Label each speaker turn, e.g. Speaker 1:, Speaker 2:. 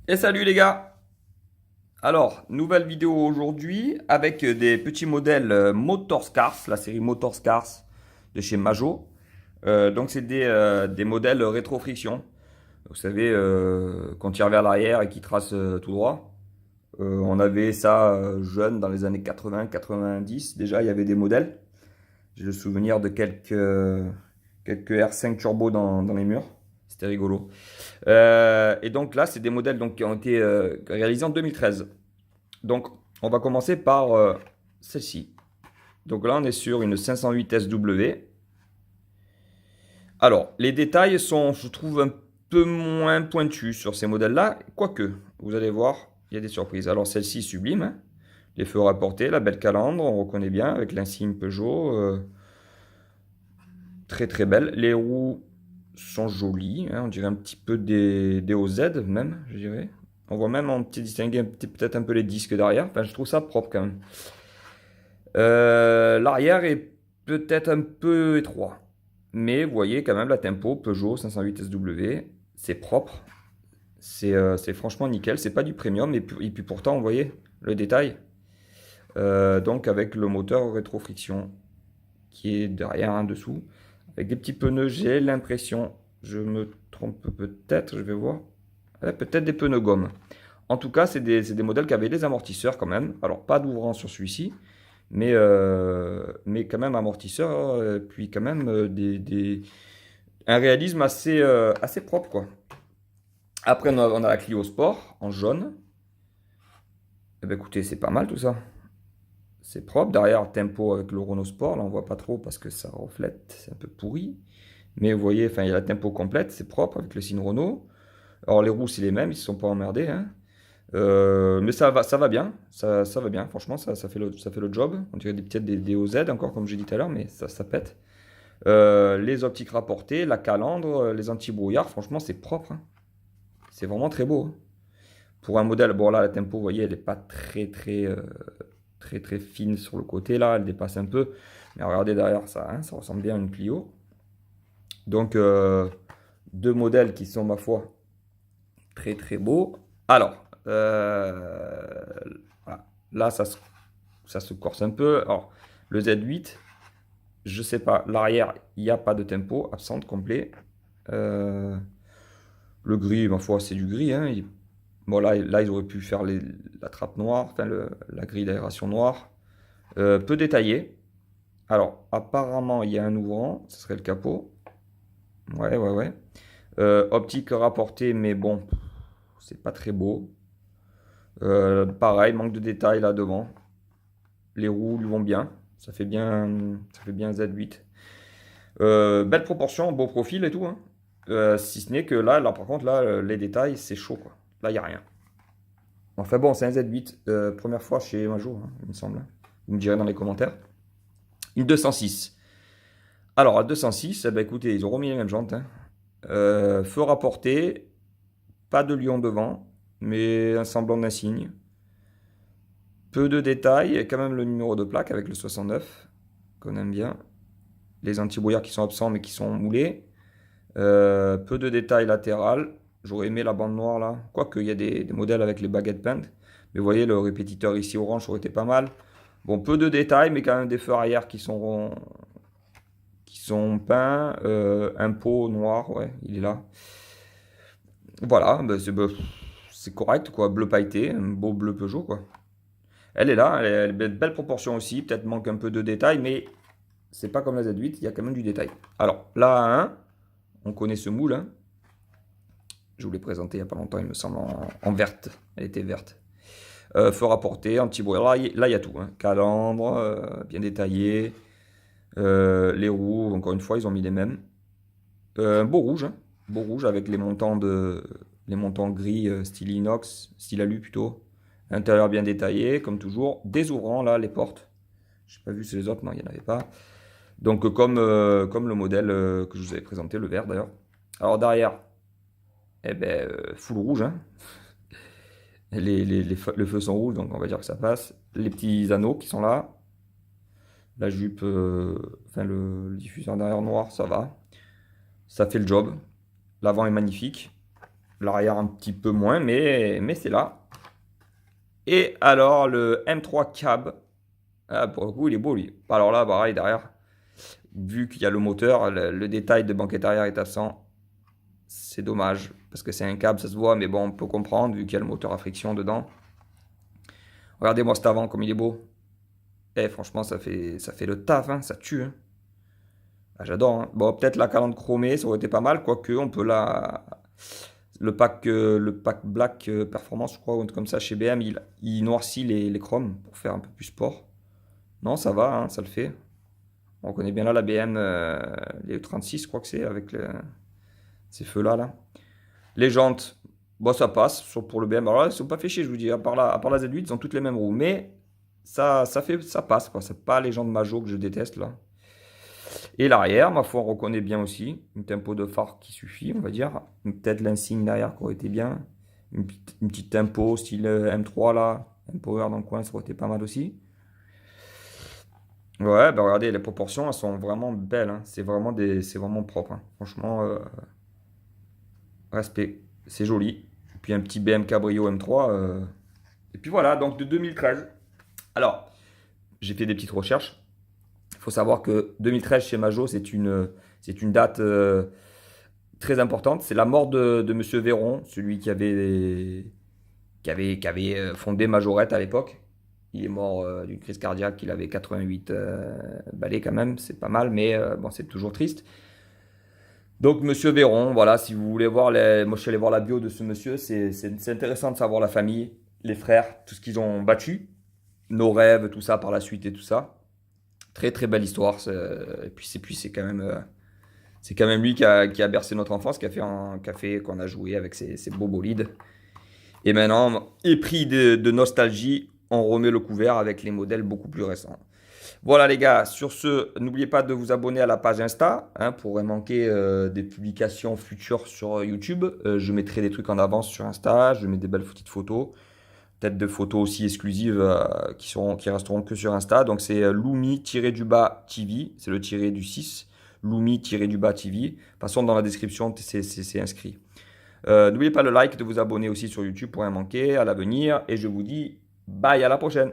Speaker 1: Et salut les gars! Alors, nouvelle vidéo aujourd'hui avec des petits modèles Motorscars, la série Motorscars de chez Majo. Donc c'est des modèles rétro-friction. Vous savez, qu'on tire vers l'arrière et qui trace tout droit. On avait ça jeune dans les années 80-90. Déjà, il y avait des modèles. J'ai le souvenir de quelques R5 Turbo dans les murs. C'était rigolo. Et donc là, c'est des modèles donc, qui ont été réalisés en 2013. Donc, on va commencer par celle-ci. Donc là, on est sur une 508 SW. Alors, les détails sont, je trouve, un peu moins pointus sur ces modèles-là. Quoique, vous allez voir, il y a des surprises. Alors, celle-ci, sublime, hein. Les feux rapportés, la belle calandre, on reconnaît bien, avec l'insigne Peugeot. Très très belle. Les roues sont jolies, hein. On dirait un petit peu des OZ même, je dirais. On voit même en petit distinguer peut-être un peu les disques derrière. Enfin, je trouve ça propre quand même. L'arrière est peut-être un peu étroit. Mais vous voyez quand même la tempo Peugeot 508 SW, c'est propre, c'est franchement nickel, c'est pas du premium, et puis pourtant, vous voyez le détail. Donc avec le moteur rétro-friction qui est derrière, en dessous, avec des petits pneus, j'ai l'impression, je me trompe peut-être, je vais voir. Ouais, peut-être des pneus gomme. En tout cas, c'est des modèles qui avaient des amortisseurs quand même. Alors, pas d'ouvrant sur celui-ci, mais quand même amortisseur, puis quand même un réalisme assez propre, quoi. Après, on a la Clio Sport en jaune. Eh ben, écoutez, c'est pas mal tout ça. C'est propre. Derrière, tempo avec le Renault Sport. Là, on voit pas trop parce que ça reflète. C'est un peu pourri. Mais vous voyez, enfin, il y a la tempo complète. C'est propre avec le signe Renault. Alors, les roues, c'est les mêmes. Ils se sont pas emmerdés, hein. Mais ça va bien. Ça va bien. Franchement, ça fait le job. On dirait peut-être des OZ encore, comme j'ai dit tout à l'heure, mais ça pète. Les optiques rapportées, la calandre, les anti-brouillard, franchement, c'est propre, hein. C'est vraiment très beau, hein. Pour un modèle, bon là, la tempo, vous voyez, elle n'est pas très fine sur le côté, là, elle dépasse un peu. Mais regardez derrière ça, hein, ça ressemble bien à une Clio. Donc, deux modèles qui sont, ma foi, très beaux. Alors, voilà. Là, ça se corse un peu. Alors, le Z8, je sais pas, l'arrière, il n'y a pas de tempo, absente complet. Euh, le gris, ma foi, c'est du gris, hein. Bon, là, ils auraient pu faire la trappe noire, enfin la grille d'aération noire. Peu détaillé. Alors, apparemment, il y a un ouvrant, ce serait le capot. Ouais. Optique rapportée, mais bon, c'est pas très beau. Pareil, manque de détails là devant. Les roues lui vont bien. Ça fait bien Z8. Belle proportion, beau profil et tout, hein. Si ce n'est que là, par contre, là, les détails, c'est chaud, quoi. Là, il n'y a rien. Enfin bon, c'est un Z8. Première fois chez Majo, hein, il me semble. Vous me direz dans les commentaires. Une 206. Alors, à 206, eh ben, écoutez, ils ont remis les mêmes jantes, hein. Feu rapporté, pas de lion devant, mais un semblant d'insigne. Peu de détails, et quand même le numéro de plaque avec le 69, qu'on aime bien. Les anti-brouillards qui sont absents mais qui sont moulés. Peu de détails latérales. J'aurais aimé la bande noire là. Quoique, il y a des modèles avec les baguettes peintes. Mais vous voyez, le répétiteur ici orange aurait été pas mal. Bon, peu de détails, mais quand même des feux arrière qui sont peints. Un pot noir, ouais, il est là. Voilà, c'est correct, quoi. Bleu pailleté, un beau bleu Peugeot, quoi. Elle est là, elle est belle proportion aussi. Peut-être manque un peu de détails, mais c'est pas comme la Z8, il y a quand même du détail. Alors, là, hein, on connaît ce moule, hein. Je vous l'ai présenté il n'y a pas longtemps, il me semble, en verte. Elle était verte. Feu rapporté, anti-bruit. Là, il y a tout, hein. Calandre, bien détaillé. Les roues, encore une fois, ils ont mis les mêmes. Beau rouge, hein. Beau rouge avec les montants gris, style inox, style alu plutôt. Intérieur bien détaillé, comme toujours. Des ouvrants, là, les portes. Je n'ai pas vu sur les autres, non, il n'y en avait pas. Donc, comme le modèle que je vous avais présenté, le vert d'ailleurs. Alors, derrière, eh ben, full rouge, hein. Les feux sont rouges, donc on va dire que ça passe. Les petits anneaux qui sont là. La jupe, enfin le diffuseur derrière noir, ça va. Ça fait le job. L'avant est magnifique. L'arrière un petit peu moins, mais c'est là. Et alors, le M3 Cab. Ah, pour le coup, il est beau, lui. Alors là, pareil, derrière, vu qu'il y a le moteur, le détail de banquette arrière est absent. C'est dommage, parce que c'est un cab, ça se voit, mais bon, on peut comprendre, vu qu'il y a le moteur à friction dedans. Regardez-moi cet avant, comme il est beau. Eh, franchement, ça fait le taf, hein, ça tue, hein. Ah, j'adore, hein. Bon, peut-être la calandre chromée, ça aurait été pas mal, quoique on peut la... Le pack Black Performance, je crois, ou un truc comme ça, chez BM, il noircit les chromes pour faire un peu plus sport. Non, ça va, hein, ça le fait. On connaît bien là la BM, les 36, je crois que c'est, avec ces feux-là, là. Les jantes, bon, ça passe pour le BM. Alors là, ils sont pas fait chier, je vous dis. À part la Z8, ils ont toutes les mêmes roues. Mais ça passe, quoi. C'est pas les jantes Majo que je déteste, là. Et l'arrière, ma foi, on reconnaît bien aussi. Une tempo de phare qui suffit, on va dire. Peut-être l'insigne derrière qui aurait été bien. Une petite tempo style M3, là. M-Power dans le coin, ça aurait été pas mal aussi. Ouais, bah regardez, les proportions, elles sont vraiment belles, hein. C'est vraiment propre, hein. Franchement, respect. C'est joli. Puis un petit BM Cabrio M3. Et puis voilà, donc de 2013. Alors, j'ai fait des petites recherches. Il faut savoir que 2013 chez Majo, c'est une date très importante. C'est la mort de Monsieur Véron, celui qui avait fondé Majorette à l'époque. Il est mort d'une crise cardiaque. Il avait 88 balais quand même. C'est pas mal, mais bon, c'est toujours triste. Donc, Monsieur Véron, voilà, si vous voulez voir moi je suis allé voir la bio de ce monsieur, c'est intéressant de savoir la famille, les frères, tout ce qu'ils ont battu, nos rêves, tout ça par la suite et tout ça. Très très belle histoire. Et puis c'est quand même lui qui a bercé notre enfance, qui a fait qu'on a joué avec ces beaux bolides. Et maintenant, épris de nostalgie, on remet le couvert avec les modèles beaucoup plus récents. Voilà les gars, sur ce, n'oubliez pas de vous abonner à la page Insta, hein, pour ne manquer des publications futures sur YouTube. Je mettrai des trucs en avance sur Insta, je mets des belles petites photos, peut-être des photos aussi exclusives qui resteront que sur Insta. Donc c'est Lumi-du-bas TV, c'est le tiré du 6, Lumi-du-bas TV. De toute façon, dans la description, c'est inscrit. N'oubliez pas le like, de vous abonner aussi sur YouTube pour rien manquer à l'avenir. Et je vous dis bye, à la prochaine.